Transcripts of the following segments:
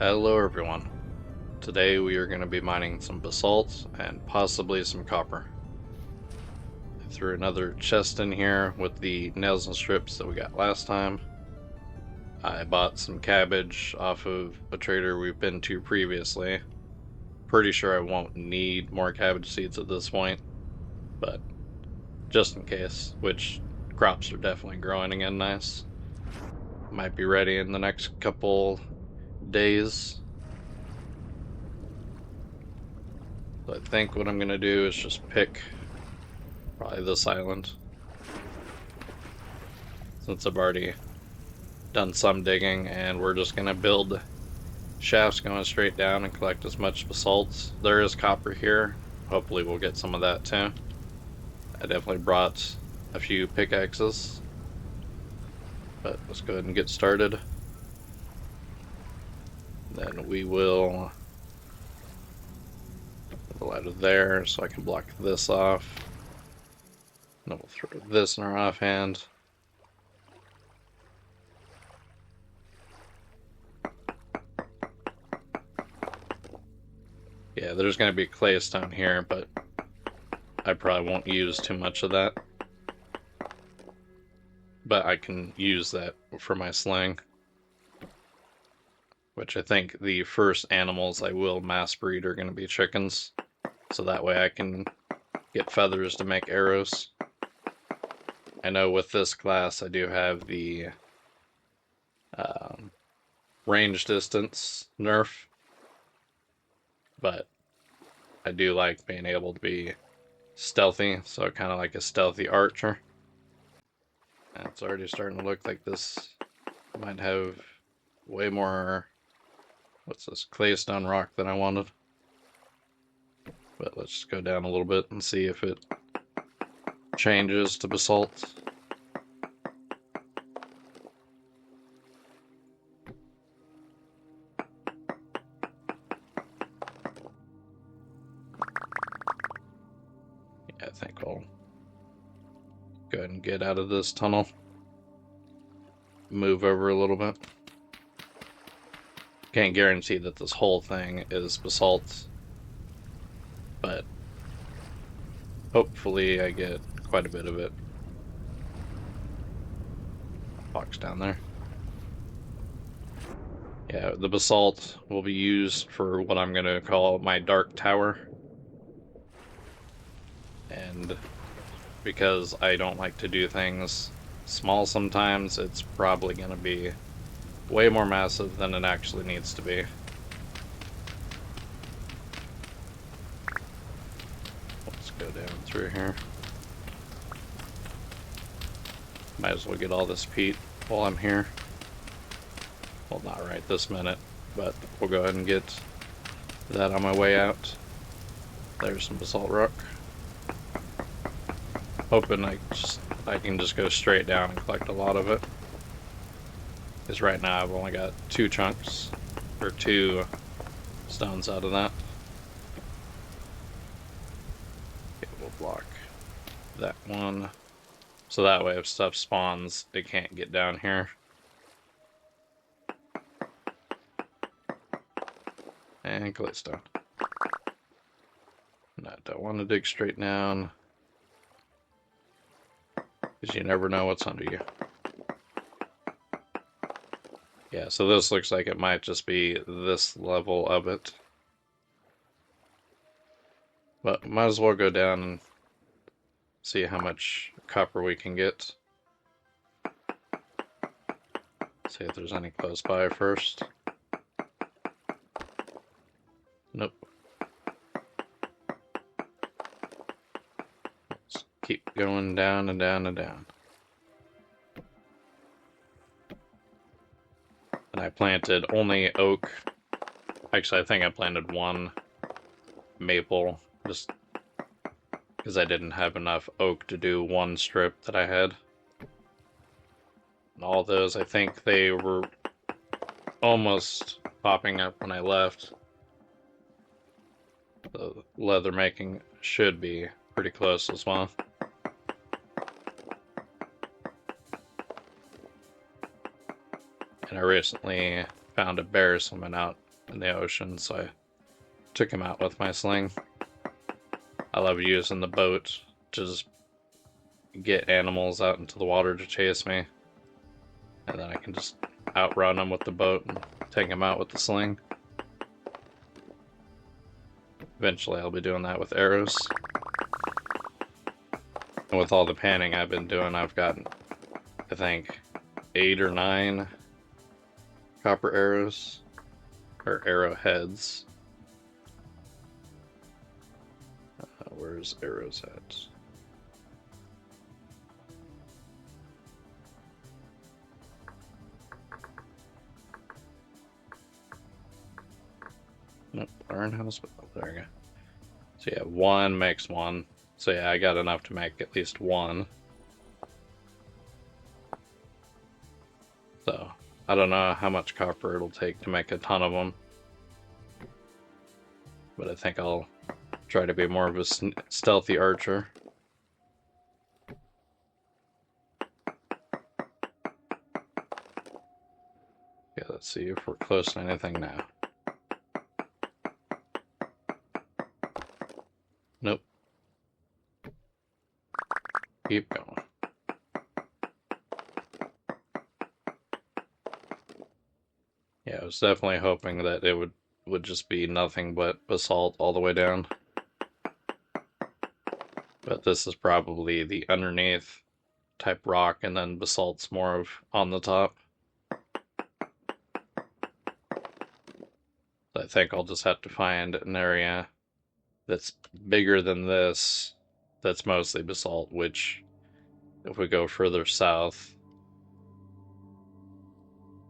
Hello everyone. Today we are going to be mining some basalt and possibly some copper. I threw another chest in here with the nails and strips that we got last time. I bought some cabbage off of a trader we've been to previously. Pretty sure I won't need more cabbage seeds at this point, but just in case, which crops are definitely growing again nice. Might be ready in the next couple days. So I think what I'm going to do is just pick probably this island, since I've already done some digging, and we're just going to build shafts going straight down and collect as much basalt. There is copper here. Hopefully we'll get some of that too. I definitely brought a few pickaxes, but let's go ahead and get started. Then we will pull out of there so I can block this off. And then we'll throw this in our offhand. Yeah, there's going to be claystone here, but I probably won't use too much of that. But I can use that for my sling. Which I think the first animals I will mass breed are going to be chickens. So that way I can get feathers to make arrows. I know with this class I do have the range distance nerf. But I do like being able to be stealthy, so kind of like a stealthy archer. And it's already starting to look like this might have way more, what's this, claystone rock than I wanted. But let's just go down a little bit and see if it changes to basalt. Yeah, I think I'll go ahead and get out of this tunnel. Move over a little bit. Can't guarantee that this whole thing is basalt, but hopefully I get quite a bit of it. Box down there. Yeah, the basalt will be used for what I'm going to call my dark tower. And because I don't like to do things small sometimes, it's probably going to be way more massive than it actually needs to be. Let's go down through here. Might as well get all this peat while I'm here. Well, not right this minute, but we'll go ahead and get that on my way out. There's some basalt rock. Hoping I can just go straight down and collect a lot of it. Because right now I've only got 2 chunks, or 2 stones out of that. Okay, we'll block that one. So that way if stuff spawns, it can't get down here. And claystone. And I don't want to dig straight down, because you never know what's under you. Yeah, so this looks like it might just be this level of it. But might as well go down and see how much copper we can get. See if there's any close by first. Nope. Let's keep going down and down and down. And I planted only oak. Actually, I think I planted 1 maple, just because I didn't have enough oak to do 1 strip that I had. And all those, I think they were almost popping up when I left. The leather making should be pretty close as well. And I recently found a bear swimming out in the ocean, so I took him out with my sling. I love using the boat to just get animals out into the water to chase me, and then I can just outrun them with the boat and take them out with the sling. Eventually I'll be doing that with arrows. And with all the panning I've been doing, I've gotten, I think, 8 or 9 copper arrows, or arrowheads. Where's arrows at? Nope, learn how to spell. There we go. So yeah, 1 makes 1. So yeah, I got enough to make at least 1. So, I don't know how much copper it'll take to make a ton of them. But I think I'll try to be more of a stealthy archer. Yeah, let's see if we're close to anything now. Nope. Keep going. Yeah, I was definitely hoping that it would just be nothing but basalt all the way down. But this is probably the underneath type rock, and then basalt's more of on the top. I think I'll just have to find an area that's bigger than this, that's mostly basalt, which, if we go further south,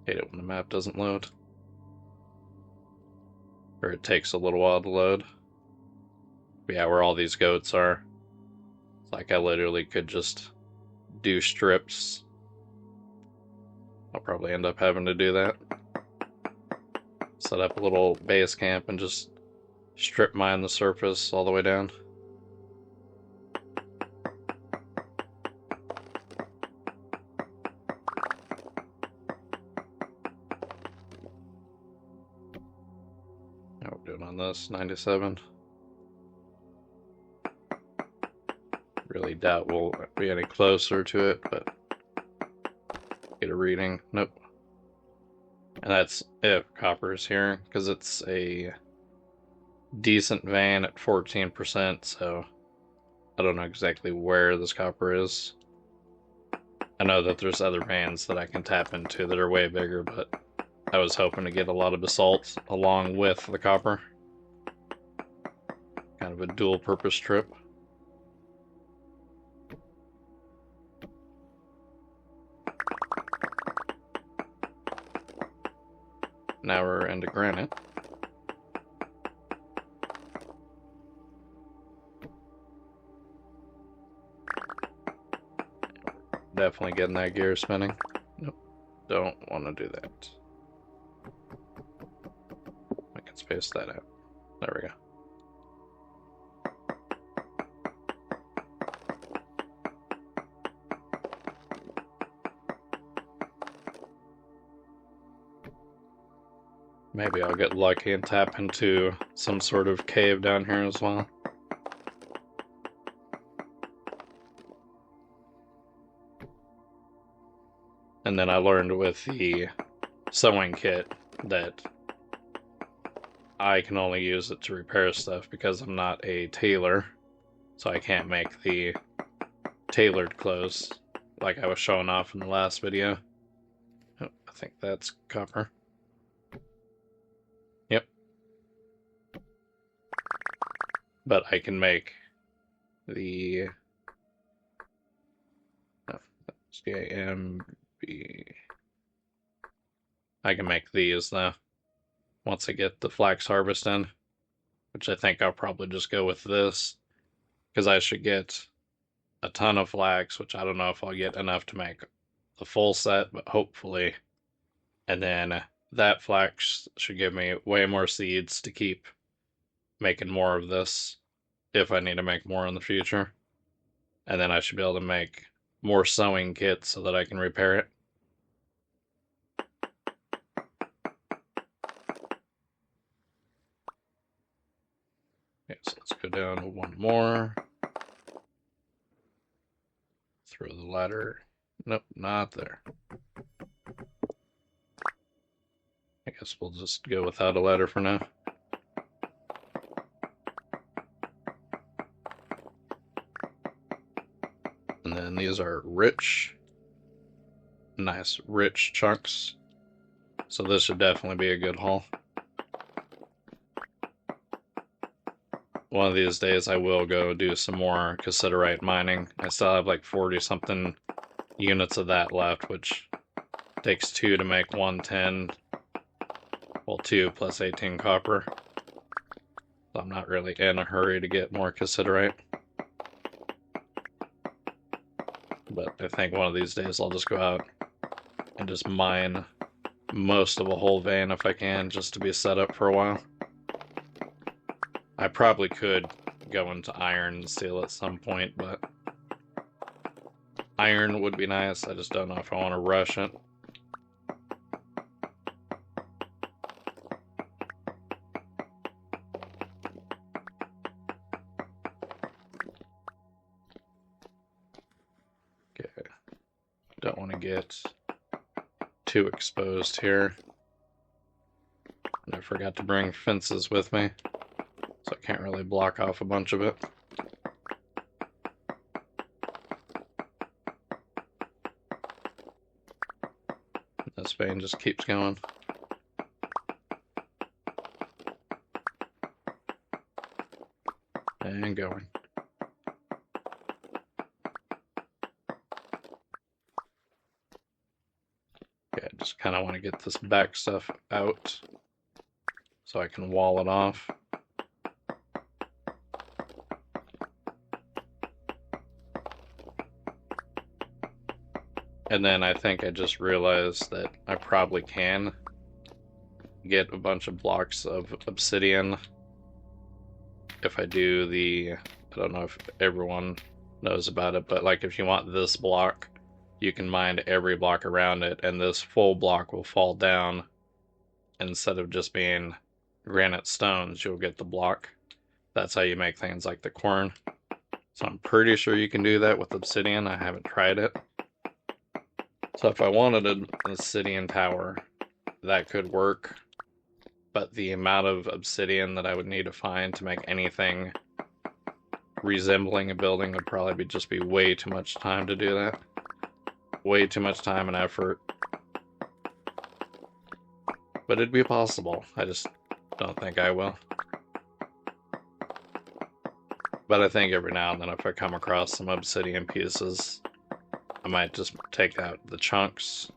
hate it when the map doesn't load. Or it takes a little while to load. But yeah, where all these goats are, it's like I literally could just do strips. I'll probably end up having to do that. Set up a little base camp and just strip mine the surface all the way down. How are we doing on this? 97. Really doubt we'll be any closer to it, but get a reading. Nope. And that's if copper's here, because it's a decent vein at 14%, so I don't know exactly where this copper is. I know that there's other veins that I can tap into that are way bigger, but I was hoping to get a lot of basalt along with the copper. Kind of a dual purpose trip. Now we're into granite. Definitely getting that gear spinning. Nope, don't want to do that. I can space that out. There we go. Maybe I'll get lucky and tap into some sort of cave down here as well. And then I learned with the sewing kit that I can only use it to repair stuff because I'm not a tailor, so I can't make the tailored clothes like I was showing off in the last video. Oh, I think that's copper. Yep. But I can make the CAMB. I can make these though once I get the flax harvest in, which I think I'll probably just go with this because I should get a ton of flax, which I don't know if I'll get enough to make the full set, but hopefully. And then that flax should give me way more seeds to keep making more of this if I need to make more in the future. And then I should be able to make more sewing kits so that I can repair it. so let's go down to one more. Throw the ladder. Nope, not there. I guess we'll just go without a ladder for now. And then these are rich, nice rich chunks. So this should definitely be a good haul. One of these days I will go do some more cassiterite mining. I still have like 40 something units of that left, which takes 2 to make 110. Well, 2 plus 18 copper. So I'm not really in a hurry to get more cassiterite. But I think one of these days I'll just go out and just mine most of a whole vein if I can, just to be set up for a while. I probably could go into iron and steel at some point, but iron would be nice. I just don't know if I want to rush it. Okay, don't want to get too exposed here. And I forgot to bring fences with me, so I can't really block off a bunch of it. This vein just keeps going. And going. Okay, I just kind of want to get this back stuff out so I can wall it off. And then I think I just realized that I probably can get a bunch of blocks of obsidian if I do the, I don't know if everyone knows about it, but like if you want this block, you can mine every block around it, and this full block will fall down. Instead of just being granite stones, you'll get the block. That's how you make things like the corn. So I'm pretty sure you can do that with obsidian. I haven't tried it. So if I wanted an obsidian tower, that could work. But the amount of obsidian that I would need to find to make anything resembling a building would probably just be way too much time to do that. Way too much time and effort. But it'd be possible. I just don't think I will. But I think every now and then if I come across some obsidian pieces, I might just take out the chunks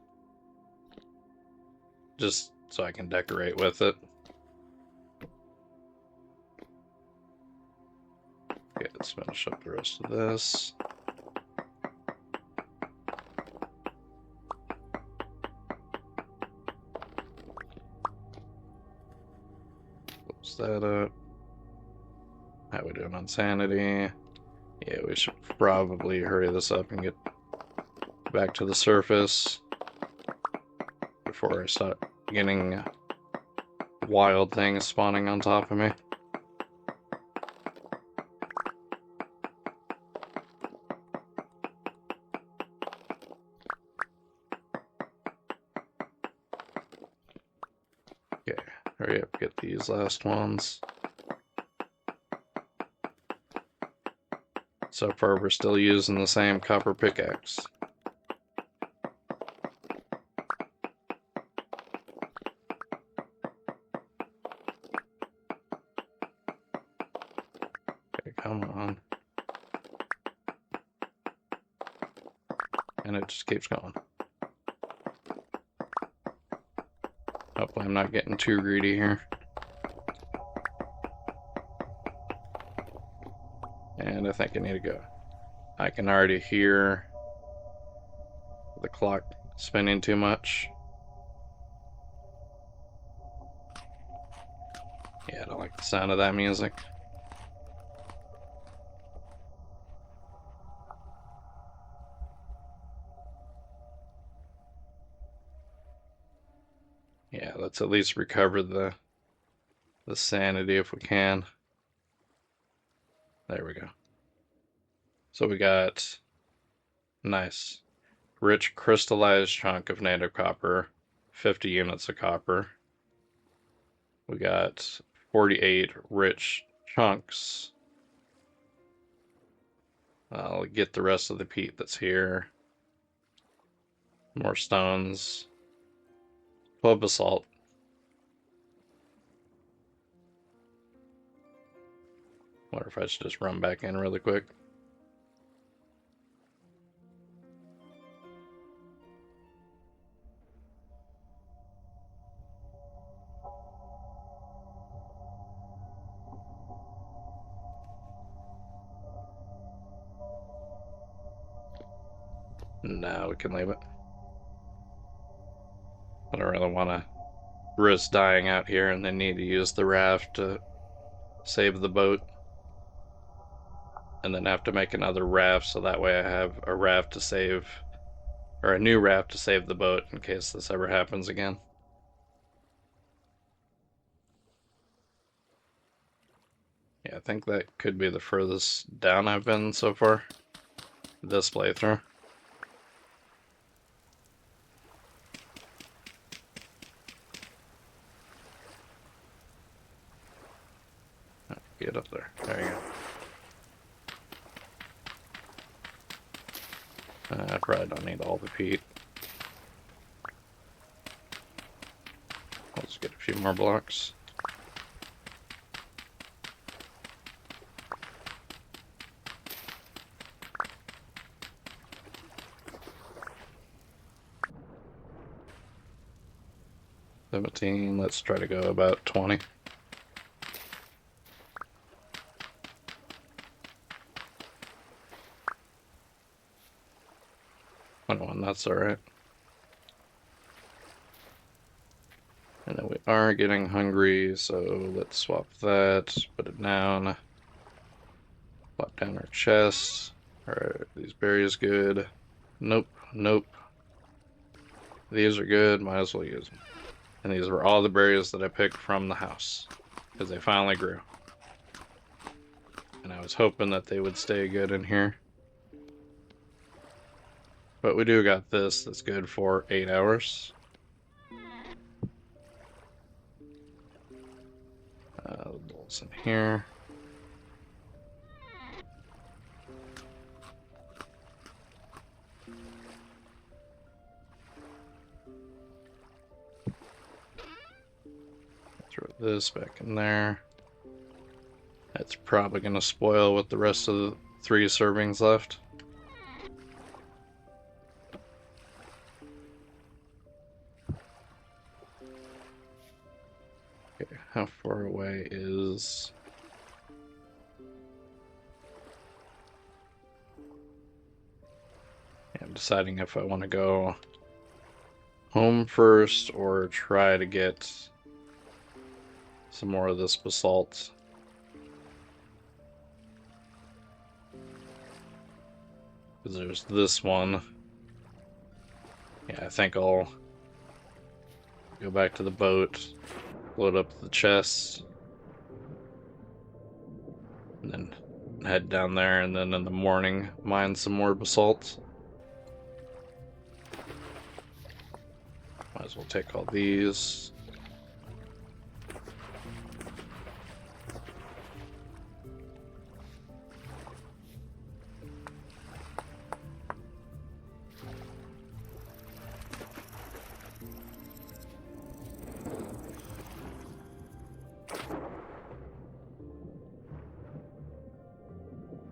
just so I can decorate with it. Okay, let's finish up the rest of this. Close that up. How we doing on sanity? Yeah, we should probably hurry this up and get back to the surface before I start getting wild things spawning on top of me. Okay, hurry up, get these last ones. So far we're still using the same copper pickaxe. Okay, come on. And it just keeps going. Hopefully I'm not getting too greedy here. And I think I need to go. I can already hear the clock spinning too much. Yeah, I don't like the sound of that music. Yeah, let's at least recover the sanity if we can. There we go. So we got nice, rich crystallized chunk of native copper, 50 units of copper. We got 48 rich chunks. I'll get the rest of the peat that's here. More stones. 12 basalt. Wonder if I should just run back in really quick. Now we can leave it. I don't really want to risk dying out here and then need to use the raft to save the boat. And then have to make another raft so that way I have a raft to save, or a new raft to save the boat in case this ever happens again. Yeah, I think that could be the furthest down I've been so far this playthrough. Get up there. There you go. I probably don't need all the peat. Let's get a few more blocks. Let's try to go about 20. 21, that's alright. And then we are getting hungry, so let's swap that, put it down. Plop down our chest. Alright, these berries good. Nope, nope. These are good, might as well use them. And these were all the berries that I picked from the house, because they finally grew. And I was hoping that they would stay good in here. But we do got this that's good for 8 hours. The bowl's in here. Throw this back in there. That's probably going to spoil with the rest of the 3 servings left. Okay, how far away is... I'm deciding if I want to go home first or try to get some more of this basalt. Because there's this one. Yeah, I think I'll go back to the boat, load up the chests, and then head down there, and then in the morning mine some more basalt. Might as well take all these.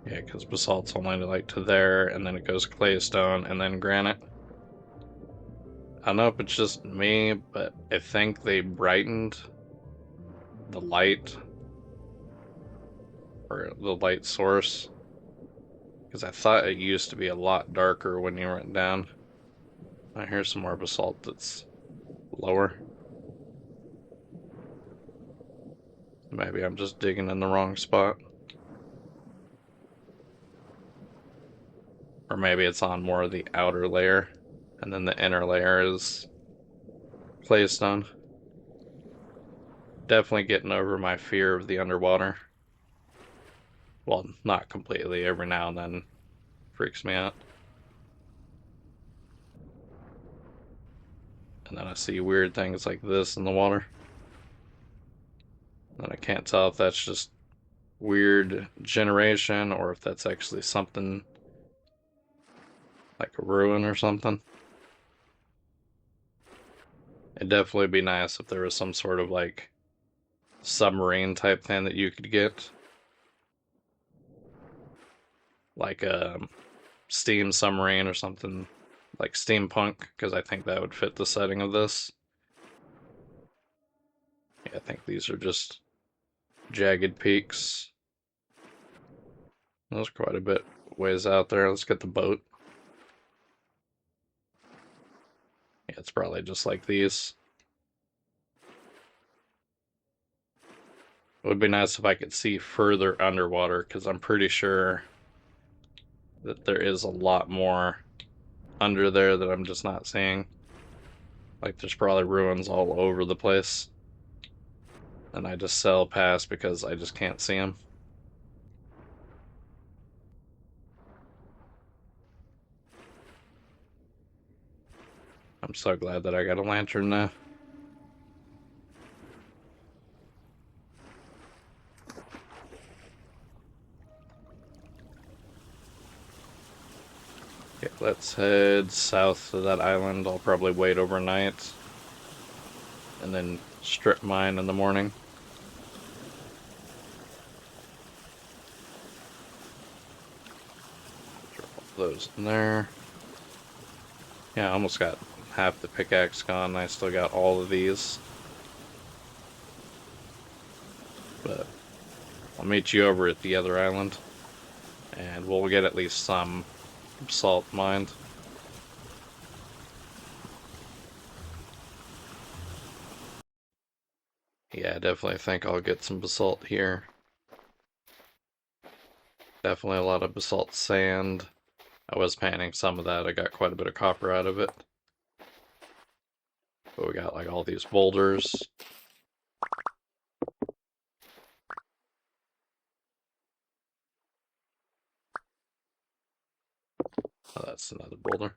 Yeah, because basalt's only like to there, and then it goes claystone, and then granite. I don't know if it's just me, but I think they brightened the light, or the light source, because I thought it used to be a lot darker when you went down. Here's some more basalt that's lower. Maybe I'm just digging in the wrong spot. Or maybe it's on more of the outer layer, and then the inner layer is claystone. Definitely getting over my fear of the underwater. Well, not completely. Every now and then freaks me out. And then I see weird things like this in the water. And I can't tell if that's just weird generation or if that's actually something like a ruin or something. It'd definitely be nice if there was some sort of like submarine type thing that you could get. Like a steam submarine or something like steampunk, because I think that would fit the setting of this. Yeah, I think these are just jagged peaks. There's quite a bit ways out there. Let's get the boat. Yeah, it's probably just like these. It would be nice if I could see further underwater, because I'm pretty sure that there is a lot more under there that I'm just not seeing. Like, there's probably ruins all over the place. And I just sail past because I just can't see them. I'm so glad that I got a lantern now. Okay, let's head south to that island. I'll probably wait overnight and then strip mine in the morning. Drop those in there. Yeah, I almost got half the pickaxe gone. I still got all of these. But I'll meet you over at the other island, and we'll get at least some salt mined. Yeah, I definitely think I'll get some basalt here. Definitely a lot of basalt sand. I was panning some of that. I got quite a bit of copper out of it. But we got like all these boulders. Oh, that's another boulder.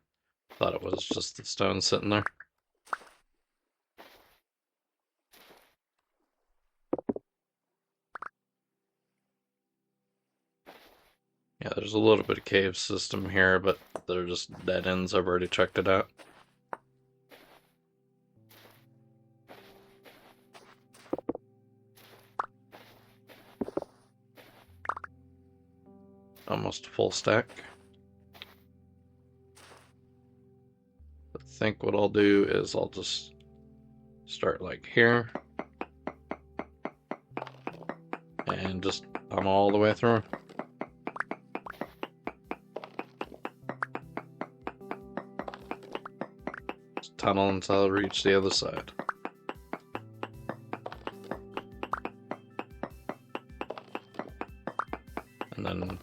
Thought it was just the stone sitting there. Yeah, there's a little bit of cave system here, but they're just dead ends. I've already checked it out. Almost a full stack. I think what I'll do is I'll just start like here and just tunnel all the way through. Just tunnel until I reach the other side. And then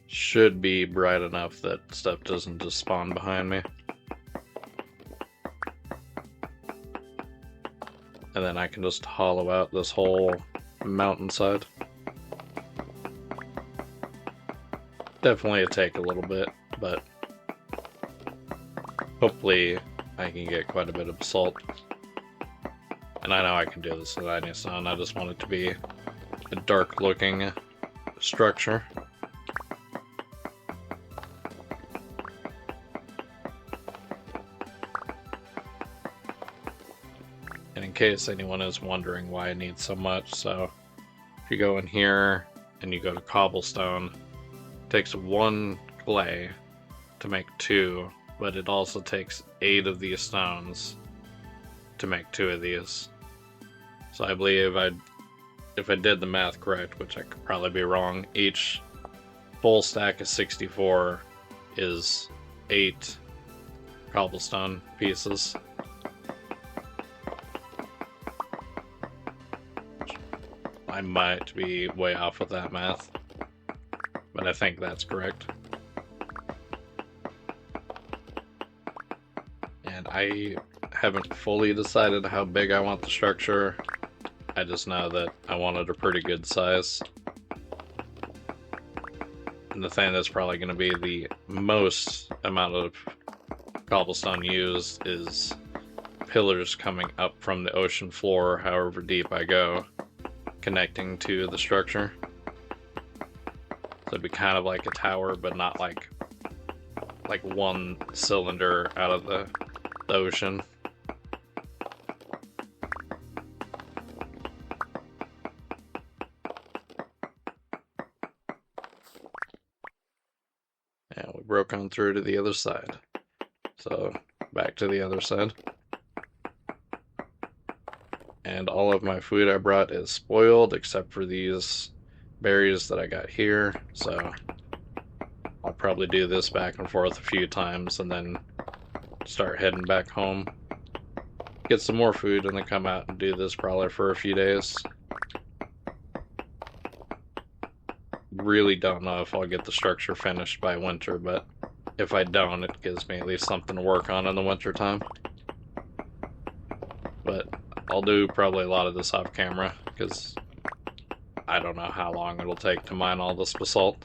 should be bright enough that stuff doesn't just spawn behind me. And then I can just hollow out this whole mountainside. Definitely it'll take a little bit, but hopefully I can get quite a bit of basalt. And I know I can do this with any stone. I just want it to be a dark looking structure. And in case anyone is wondering why I need so much, so if you go in here and you go to cobblestone, it takes 1 clay to make 2, but it also takes 8 of these stones to make 2 of these. So I believe if I did the math correct, which I could probably be wrong, each full stack of 64 is 8 cobblestone pieces. I might be way off with that math, but I think that's correct. And I haven't fully decided how big I want the structure. I just know that I want it a pretty good size. And the thing that's probably going to be the most amount of cobblestone used is pillars coming up from the ocean floor, however deep I go, connecting to the structure. So it'd be kind of like a tower, but not like one cylinder out of the ocean. And we broke on through to the other side. So back to the other side. And all of my food I brought is spoiled except for these berries that I got here. So I'll probably do this back and forth a few times and then start heading back home. Get some more food and then come out and do this probably for a few days. Really don't know if I'll get the structure finished by winter, but if I don't, it gives me at least something to work on in the winter time. But I'll do probably a lot of this off camera because I don't know how long it'll take to mine all this basalt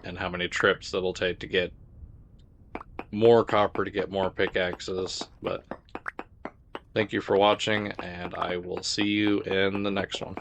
and how many trips it'll take to get more copper to get more pickaxes. But thank you for watching, and I will see you in the next one.